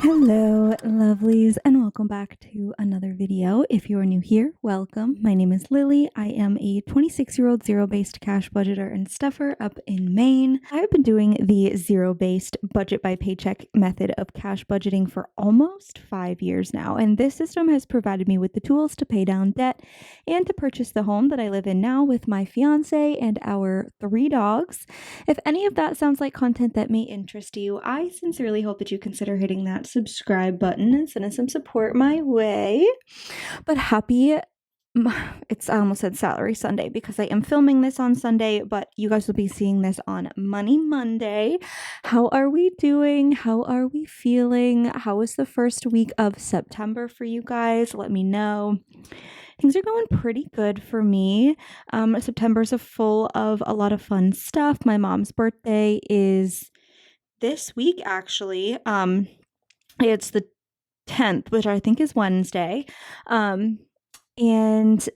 Hello, lovelies, and welcome back to another video. If you are new here, welcome. My name is Lily. I am a 26-year-old zero-based cash budgeter and stuffer up in Maine. I've been doing the zero-based budget by paycheck method of cash budgeting for almost 5 years now, and this system has provided me with the tools to pay down debt and to purchase the home that I live in now with my fiance and our 3 dogs. If any of that sounds like content that may interest you, I sincerely hope that you consider hitting that subscribe button and sending some support my way. But I almost said Salary Sunday because I am filming this on Sunday, but you guys will be seeing this on Money Monday. How are we doing? How are we feeling? How was the first week of September for you guys? Let me know. Things are going pretty good for me. September's full of a lot of fun stuff. My mom's birthday is this week, actually. It's the 10th, which I think is Wednesday. And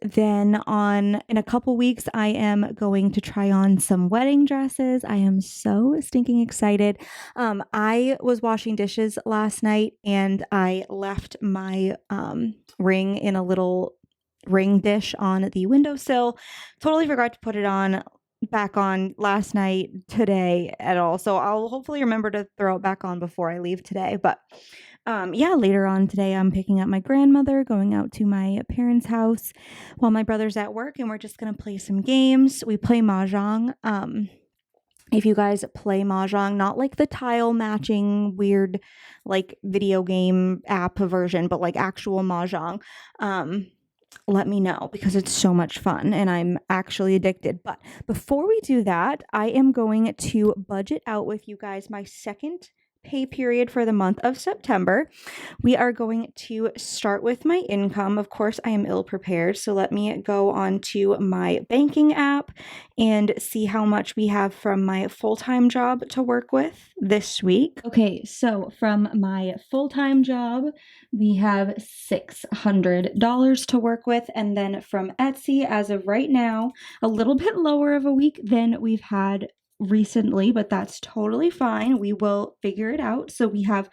then in a couple weeks, I am going to try on some wedding dresses. I am so stinking excited. I was washing dishes last night and I left my ring in a little ring dish on the windowsill. Totally forgot to put it back on last night, today at all. So I'll hopefully remember to throw it back on before I leave today. But yeah, later on today, I'm picking up my grandmother, going out to my parents' house while my brother's at work, and we're just going to play some games. We play Mahjong. If you guys play Mahjong, not like the tile matching weird like video game app version, but like actual Mahjong, let me know because it's so much fun and I'm actually addicted. But before we do that, I am going to budget out with you guys my second pay period for the month of September. We are going to start with my income. Of course, I am ill prepared, so let me go on to my banking app and see how much we have from my full-time job to work with this week. Okay, so from my full-time job, we have $600 to work with, and then from Etsy, as of right now, a little bit lower of a week than we've had recently, but that's totally fine. We will figure it out. So we have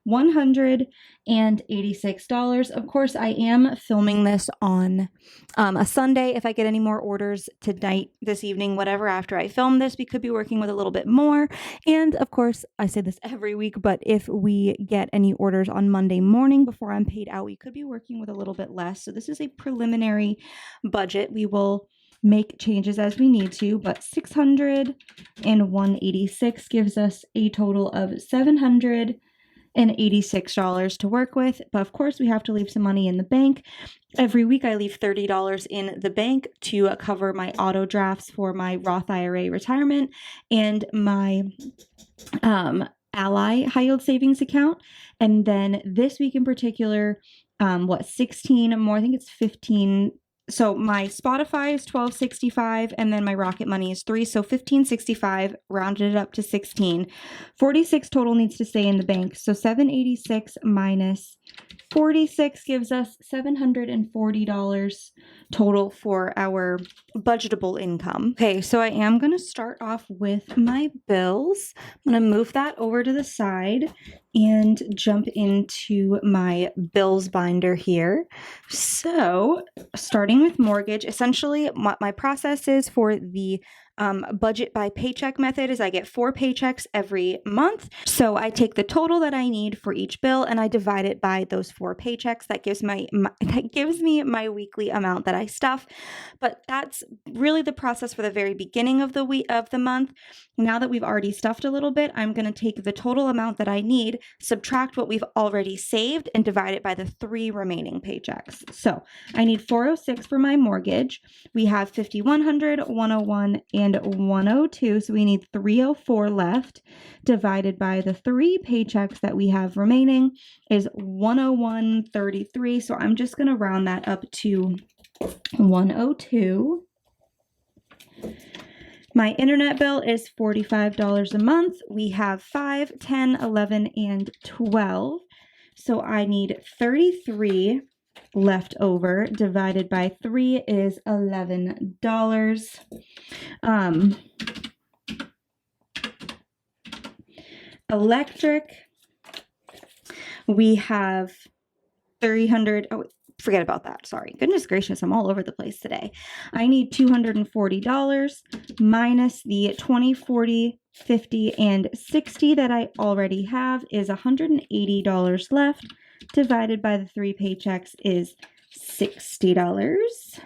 $186. Of course, I am filming this on a Sunday. If I get any more orders tonight, this evening, whatever, after I film this, we could be working with a little bit more. And of course, I say this every week, but if we get any orders on Monday morning before I'm paid out, we could be working with a little bit less. So this is a preliminary budget. We will make changes as we need to, but 600 and 186 gives us a total of $786 to work with. But of course, we have to leave some money in the bank. Every week, I leave $30 in the bank to cover my auto drafts for my Roth IRA retirement and my Ally high yield savings account. And then this week in particular, 16 more, I think it's 15. So my Spotify is $12.65 and then my Rocket Money is $3. So $15.65, rounded it up to 16. 46 total needs to stay in the bank. So 786 minus 46 gives us $740 total for our budgetable income. Okay, so I am going to start off with my bills. I'm going to move that over to the side and jump into my bills binder here. So starting with mortgage, essentially what my process is for the budget by paycheck method is I get 4 paychecks every month. So I take the total that I need for each bill and I divide it by those 4 paychecks. That gives me my weekly amount that I stuff. But that's really the process for the very beginning of the week of the month. Now that we've already stuffed a little bit, I'm going to take the total amount that I need, subtract what we've already saved, and divide it by the 3 remaining paychecks. So I need $406 for my mortgage. We have $5,100, $101, and $102. So we need $304 left. Divided by the 3 paychecks that we have remaining is $101.33. So I'm just going to round that up to $102. My internet bill is $45 a month. We have 5, 10, 11, and 12. So I need 33 left over. Divided by 3 is $11. Electric, We have 300, oh, forget about that. Sorry. Goodness gracious, I'm all over the place today. I need $240 minus the 20, 40, 50, and 60 that I already have is $180 left. Divided by the 3 paychecks is $60.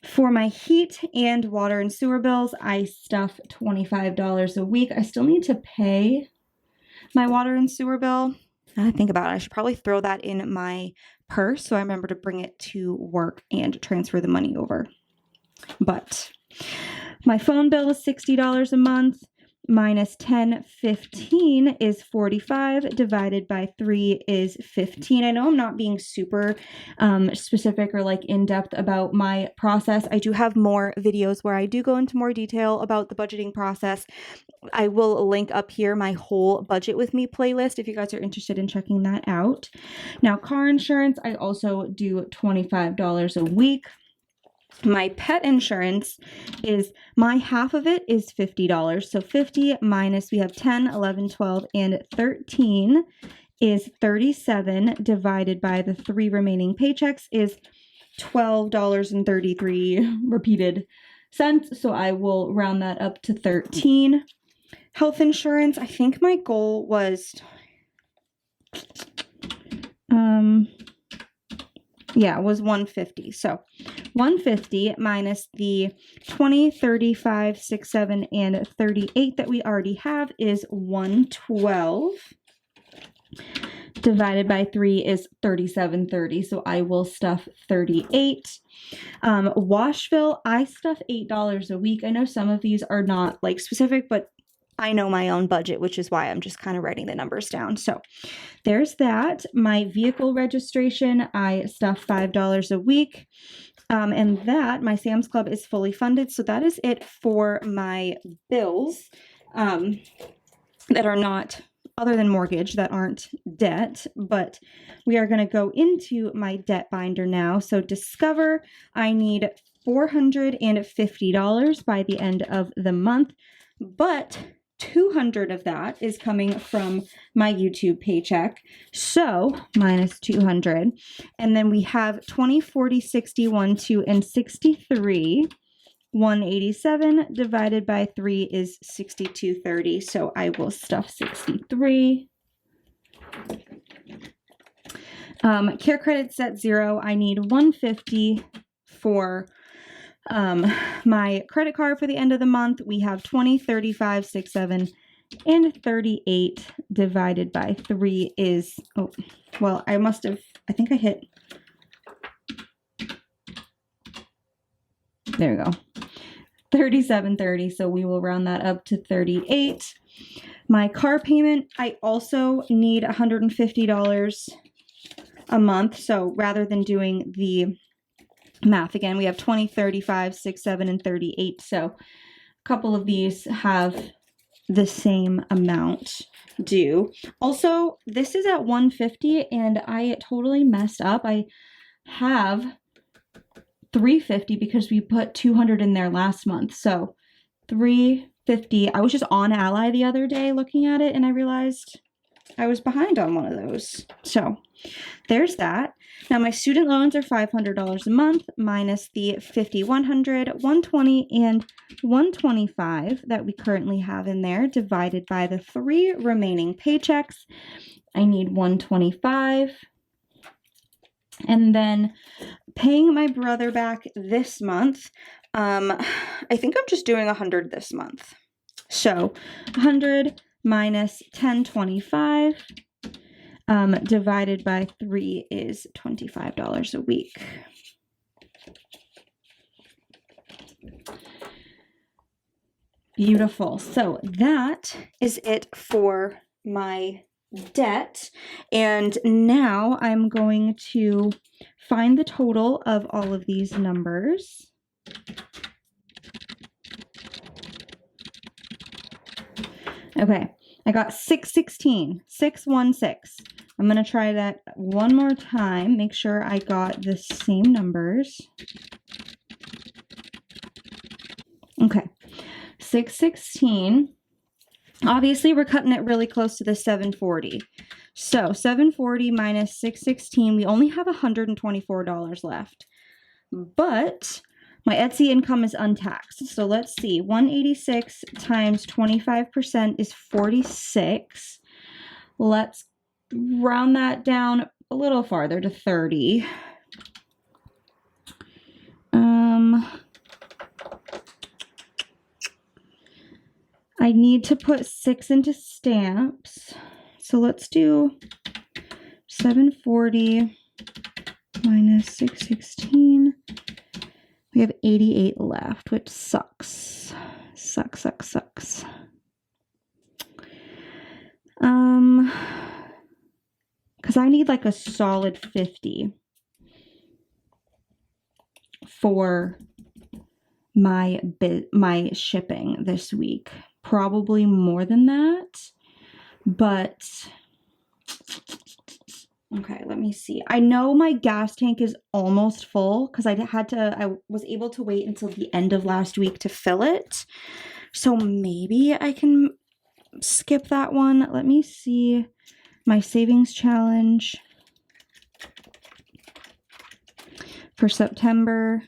For my heat and water and sewer bills, I stuff $25 a week. I still need to pay my water and sewer bill. Now I think about it, I should probably throw that in my purse so I remember to bring it to work and transfer the money over. But my phone bill is $60 a month. Minus 10, 15 is 45, divided by 3 is 15. I know I'm not being super specific or like in-depth about my process. I do have more videos where I do go into more detail about the budgeting process. I will link up here my whole budget with me playlist if you guys are interested in checking that out. Now, car insurance, I also do $25 a week. My pet insurance is, my half of it is $50. So 50 minus, we have 10, 11, 12, and 13 is 37, divided by the 3 remaining paychecks is $12.33 repeated cents. So I will round that up to 13. Health insurance, I think my goal was, was 150. So 150 minus the 20, 35, 6, 7, and 38 that we already have is 112. Divided by 3 is 37.30. So I will stuff 38. Washville, I stuff $8 a week. I know some of these are not like specific, but I know my own budget, which is why I'm just kind of writing the numbers down. So there's that. My vehicle registration, I stuff $5 a week. And that, my Sam's Club is fully funded. So that is it for my bills that are not, other than mortgage, that aren't debt. But we are going to go into my debt binder now. So Discover, I need $450 by the end of the month. But 200 of that is coming from my YouTube paycheck. So minus 200. And then we have 20, 40, 60, 1, 2, and 63. 187 divided by 3 is 62.30. So I will stuff 63. Care credits at 0. I need 150 for my credit card for the end of the month. We have 20, 35, 6, 7, and 38 divided by 3 is, I think I hit, there we go, 37.30. So we will round that up to 38. My car payment, I also need $150 a month. So rather than doing the math again, we have 20, 35, 6, 7, and 38. So a couple of these have the same amount due. Also, this is at 150 and I totally messed up. I have 350 because we put 200 in there last month. So 350. I was just on Ally the other day looking at it and I realized I was behind on one of those. So there's that. Now my student loans are $500 a month minus the 50, 100, 120, and 125 that we currently have in there divided by the 3 remaining paychecks. I need 125. And then paying my brother back this month. I think I'm just doing 100 this month. So 100 minus 1025 divided by 3 is $25 a week. Beautiful. So that is it for my debt. And now I'm going to find the total of all of these numbers. Okay, I got 616, 616. I'm going to try that one more time. Make sure I got the same numbers. Okay, 616 Obviously, we're cutting it really close to the 740. So 740 minus 616, we only have $124 left. But my Etsy income is untaxed. So let's see, 186 times 25% is 46. Let's round that down a little farther to 30. I need to put 6 into stamps. So let's do 740 minus 616. We have 88 left, which sucks. Sucks. Because I need like a solid 50 for my shipping this week. Probably more than that, but okay, let me see. I know my gas tank is almost full because I was able to wait until the end of last week to fill it. So maybe I can skip that one. Let me see my savings challenge for September.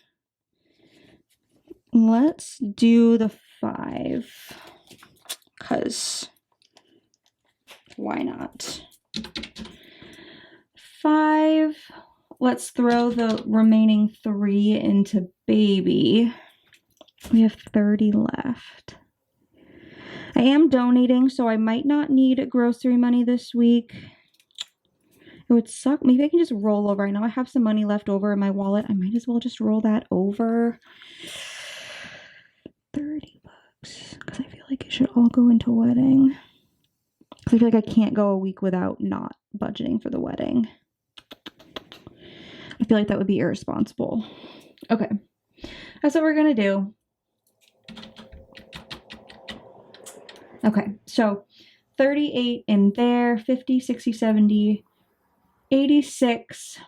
Let's do the 5 because why not? 5. Let's throw the remaining 3 into baby. We have 30 left. I am donating, so I might not need grocery money this week. It would suck. Maybe I can just roll over. I know I have some money left over in my wallet. I might as well just roll that over. $30 because I feel like it should all go into wedding. Because I feel like I can't go a week without not budgeting for the wedding. I feel like that would be irresponsible. Okay, that's what we're gonna do. Okay, so 38 in there, 50, 60, 70, 86.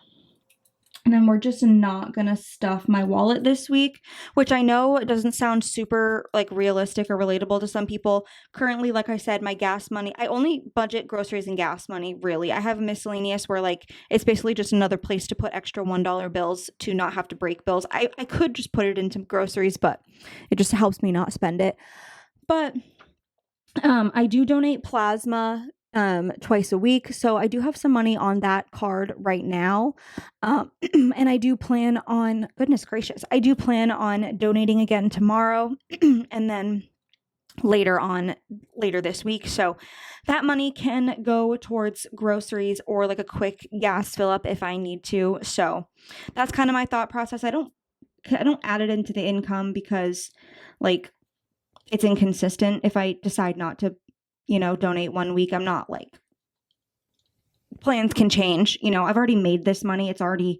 And then we're just not gonna stuff my wallet this week, which I know it doesn't sound super like realistic or relatable to some people. Currently, like I said, my gas money, I only budget groceries and gas money, really. I have miscellaneous where like it's basically just another place to put extra $1 bills to not have to break bills. I could just put it into groceries, but it just helps me not spend it. But I do donate plasma twice a week. So I do have some money on that card right now. And I do plan on, goodness gracious, I do plan on donating again tomorrow and then later this week. So that money can go towards groceries or like a quick gas fill up if I need to. So that's kind of my thought process. I don't add it into the income because like it's inconsistent. If I decide not to, donate one week, I'm not like, plans can change. I've already made this money. It's already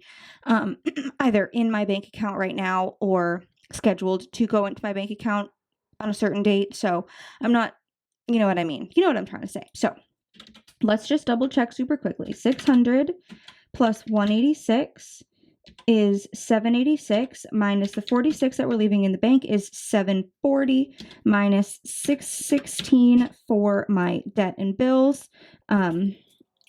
either in my bank account right now or scheduled to go into my bank account on a certain date. So I'm not, you know what I mean? You know what I'm trying to say. So let's just double check super quickly. 600 plus 186 is 786 minus the 46 that we're leaving in the bank is 740 minus 616 for my debt and bills.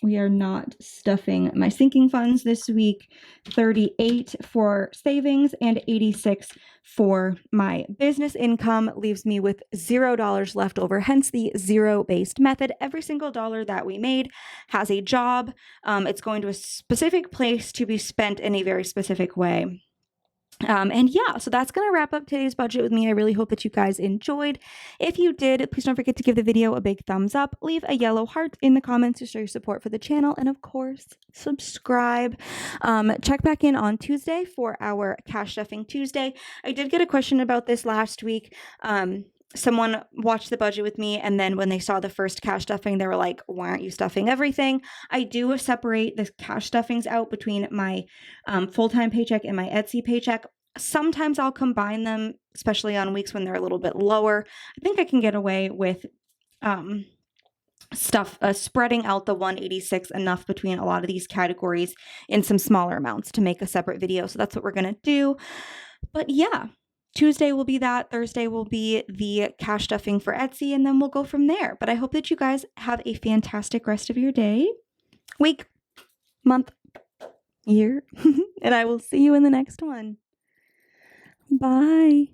We are not stuffing my sinking funds this week. 38 for savings and 86 for my business income leaves me with $0 left over, hence the zero-based method. Every single dollar that we made has a job. It's going to a specific place to be spent in a very specific way. And yeah, so that's going to wrap up today's budget with me. I really hope that you guys enjoyed. If you did, please don't forget to give the video a big thumbs up, leave a yellow heart in the comments to show your support for the channel, and of course, subscribe. Check back in on Tuesday for our Cash Stuffing Tuesday. I did get a question about this last week. Someone watched the budget with me, and then when they saw the first cash stuffing, they were like, why aren't you stuffing everything? I do separate the cash stuffings out between my full-time paycheck and my Etsy paycheck. Sometimes I'll combine them, especially on weeks when they're a little bit lower. I think I can get away with spreading out the 186 enough between a lot of these categories in some smaller amounts to make a separate video. So that's what we're going to do. But yeah. Tuesday will be that, Thursday will be the cash stuffing for Etsy, and then we'll go from there. But I hope that you guys have a fantastic rest of your day, week, month, year, and I will see you in the next one. Bye.